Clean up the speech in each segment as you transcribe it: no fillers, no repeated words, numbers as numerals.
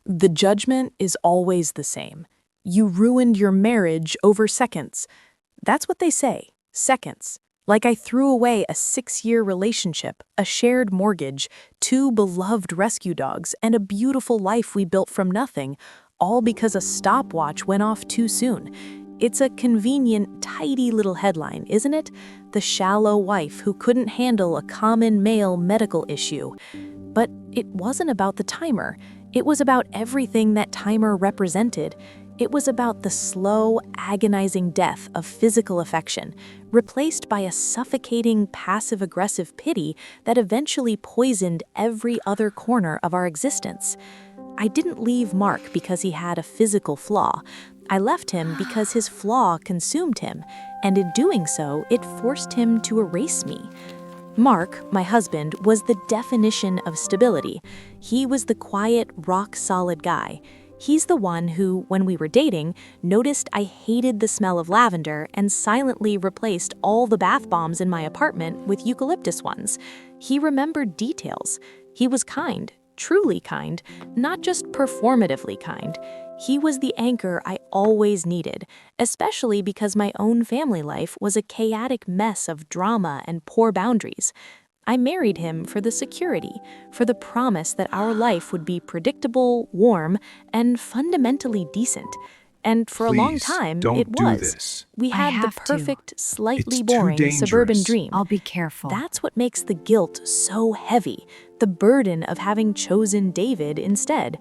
The judgment is always the same. You ruined your marriage over seconds. That's what they say, seconds. Like I threw away a 6-year relationship, a shared mortgage, 2 beloved rescue dogs, and a beautiful life we built from nothing, all because a stopwatch went off too soon. It's a convenient, tidy little headline, isn't it? The shallow wife who couldn't handle a common male medical issue. But it wasn't about the timer. It was about everything that timer represented. It was about the slow, agonizing death of physical affection, replaced by a suffocating, passive-aggressive pity that eventually poisoned every other corner of our existence. I didn't leave Mark because he had a physical flaw. I left him because his flaw consumed him, and in doing so, it forced him to erase me. Mark, my husband, was the definition of stability. He was the quiet, rock-solid guy. He's the one who, when we were dating, noticed I hated the smell of lavender and silently replaced all the bath bombs in my apartment with eucalyptus ones. He remembered details. He was kind, truly kind, not just performatively kind. He was the anchor I always needed, especially because my own family life was a chaotic mess of drama and poor boundaries. I married him for the security, for the promise that our life would be predictable, warm, and fundamentally decent. And for a long Please, time, don't it do was. this. We I had the have to. perfect, slightly It's too boring suburban dangerous. dream. I'll be careful. That's what makes the guilt so heavy, the burden of having chosen David instead.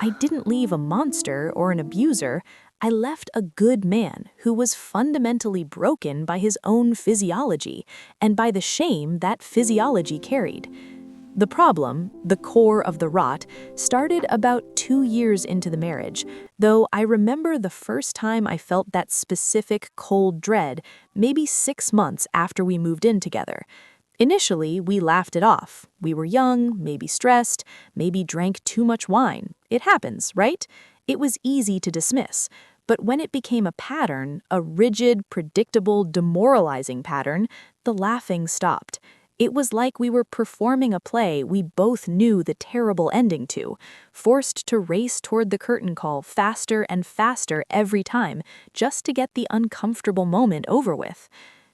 I didn't leave a monster or an abuser. I left a good man who was fundamentally broken by his own physiology and by the shame that physiology carried. The problem, the core of the rot, started about 2 years into the marriage, though I remember the first time I felt that specific cold dread, maybe 6 months after we moved in together. Initially, we laughed it off. We were young, maybe stressed, maybe drank too much wine. It happens, right? It was easy to dismiss. But when it became a pattern, a rigid, predictable, demoralizing pattern, the laughing stopped. It was like we were performing a play we both knew the terrible ending to, forced to race toward the curtain call faster and faster every time, just to get the uncomfortable moment over with.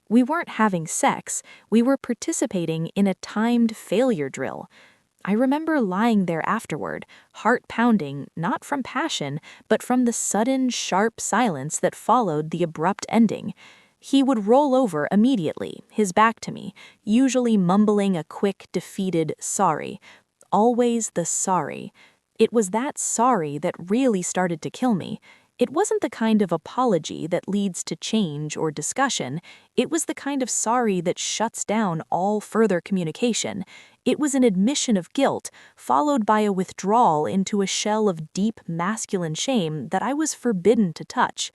We weren't having sex, we were participating in a timed failure drill. I remember lying there afterward, heart pounding, not from passion, but from the sudden, sharp silence that followed the abrupt ending. He would roll over immediately, his back to me, usually mumbling a quick, defeated sorry. Always the sorry. It was that sorry that really started to kill me. It wasn't the kind of apology that leads to change or discussion. It was the kind of sorry that shuts down all further communication. It was an admission of guilt, followed by a withdrawal into a shell of deep masculine shame that I was forbidden to touch.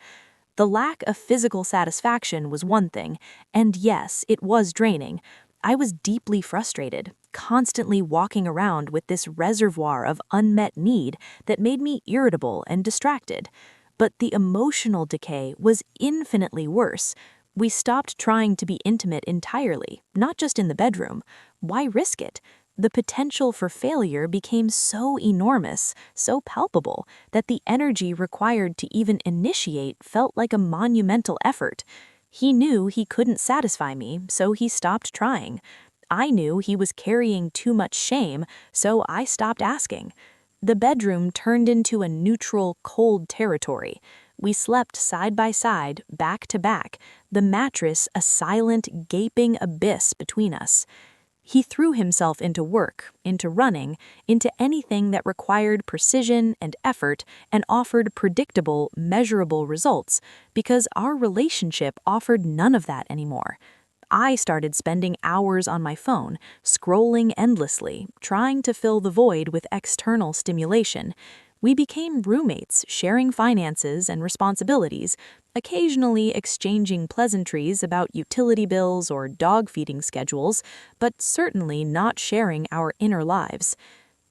The lack of physical satisfaction was one thing, and yes, it was draining. I was deeply frustrated, constantly walking around with this reservoir of unmet need that made me irritable and distracted. But the emotional decay was infinitely worse. We stopped trying to be intimate entirely, not just in the bedroom. Why risk it? The potential for failure became so enormous, so palpable, that the energy required to even initiate felt like a monumental effort. He knew he couldn't satisfy me, so he stopped trying. I knew he was carrying too much shame, so I stopped asking. The bedroom turned into a neutral, cold territory. We slept side by side, back to back, the mattress a silent, gaping abyss between us. He threw himself into work, into running, into anything that required precision and effort and offered predictable, measurable results, because our relationship offered none of that anymore. I started spending hours on my phone, scrolling endlessly, trying to fill the void with external stimulation. We became roommates, sharing finances and responsibilities, occasionally exchanging pleasantries about utility bills or dog feeding schedules, but certainly not sharing our inner lives.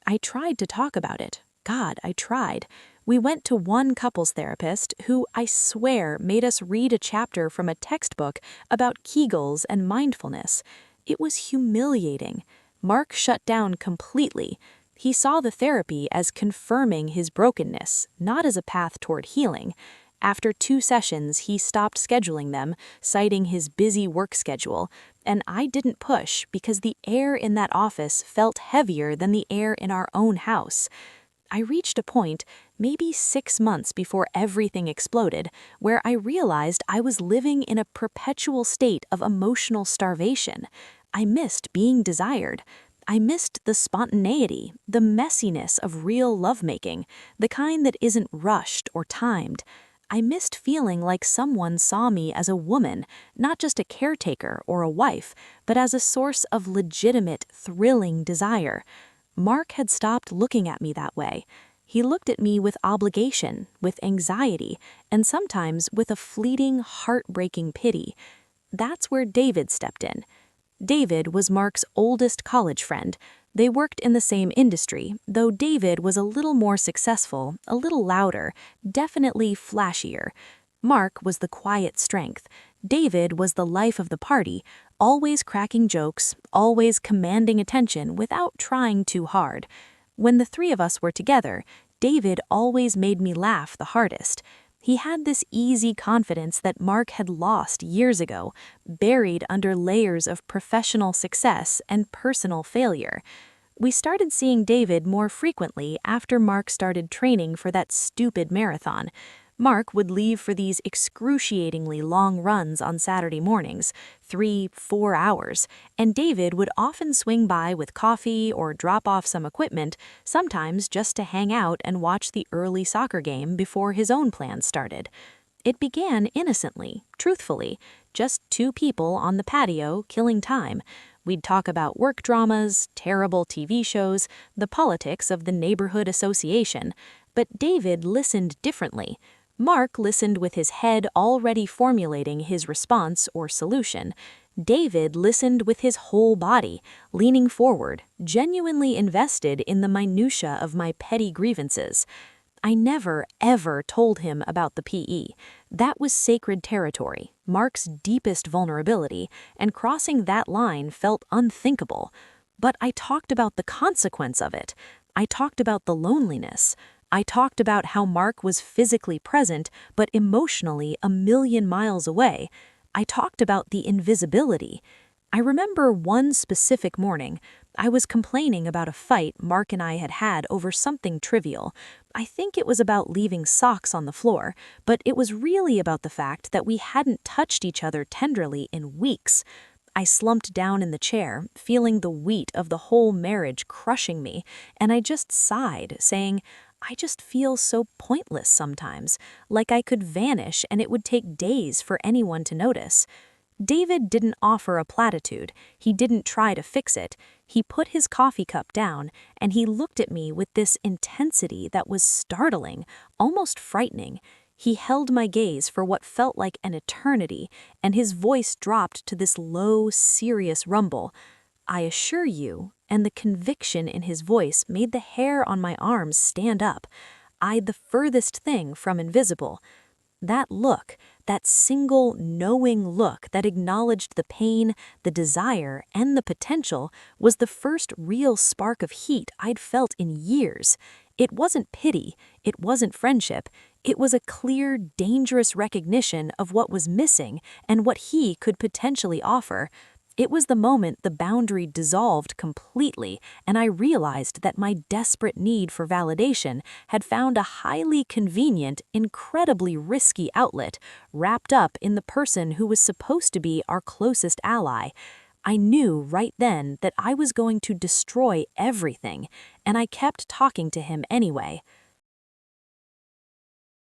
I tried to talk about it. God, I tried. We went to one couples therapist who, I swear, made us read a chapter from a textbook about Kegels and mindfulness. It was humiliating. Mark shut down completely. He saw the therapy as confirming his brokenness, not as a path toward healing. After 2 sessions, he stopped scheduling them, citing his busy work schedule, and I didn't push because the air in that office felt heavier than the air in our own house. I reached a point, maybe 6 months before everything exploded, where I realized I was living in a perpetual state of emotional starvation. I missed being desired. I missed the spontaneity, the messiness of real lovemaking, the kind that isn't rushed or timed. I missed feeling like someone saw me as a woman, not just a caretaker or a wife, but as a source of legitimate, thrilling desire. Mark had stopped looking at me that way. He looked at me with obligation, with anxiety, and sometimes with a fleeting, heartbreaking pity. That's where David stepped in. David was Mark's oldest college friend. They worked in the same industry, though David was a little more successful, a little louder, definitely flashier. Mark was the quiet strength. David was the life of the party, always cracking jokes, always commanding attention without trying too hard. When the 3 of us were together, David always made me laugh the hardest. He had this easy confidence that Mark had lost years ago, buried under layers of professional success and personal failure. We started seeing David more frequently after Mark started training for that stupid marathon. Mark would leave for these excruciatingly long runs on Saturday mornings, 3-4 hours, and David would often swing by with coffee or drop off some equipment, sometimes just to hang out and watch the early soccer game before his own plans started. It began innocently, truthfully, just 2 people on the patio killing time. We'd talk about work dramas, terrible TV shows, the politics of the neighborhood association, but David listened differently. Mark listened with his head already formulating his response or solution. David listened with his whole body, leaning forward, genuinely invested in the minutiae of my petty grievances. I never, ever told him about the PE. That was sacred territory, Mark's deepest vulnerability, and crossing that line felt unthinkable. But I talked about the consequence of it. I talked about the loneliness. I talked about how Mark was physically present, but emotionally a million miles away. I talked about the invisibility. I remember one specific morning, I was complaining about a fight Mark and I had had over something trivial. I think it was about leaving socks on the floor, but it was really about the fact that we hadn't touched each other tenderly in weeks. I slumped down in the chair, feeling the weight of the whole marriage crushing me, and I just sighed, saying, I just feel so pointless sometimes, like I could vanish and it would take days for anyone to notice. David didn't offer a platitude. He didn't try to fix it. He put his coffee cup down, and he looked at me with this intensity that was startling, almost frightening. He held my gaze for what felt like an eternity, and his voice dropped to this low, serious rumble. I assure you, and the conviction in his voice made the hair on my arms stand up. I'd the furthest thing from invisible. That look, that single, knowing look that acknowledged the pain, the desire, and the potential, was the first real spark of heat I'd felt in years. It wasn't pity, it wasn't friendship, it was a clear, dangerous recognition of what was missing and what he could potentially offer. It was the moment the boundary dissolved completely, and I realized that my desperate need for validation had found a highly convenient, incredibly risky outlet, wrapped up in the person who was supposed to be our closest ally. I knew right then that I was going to destroy everything, and I kept talking to him anyway.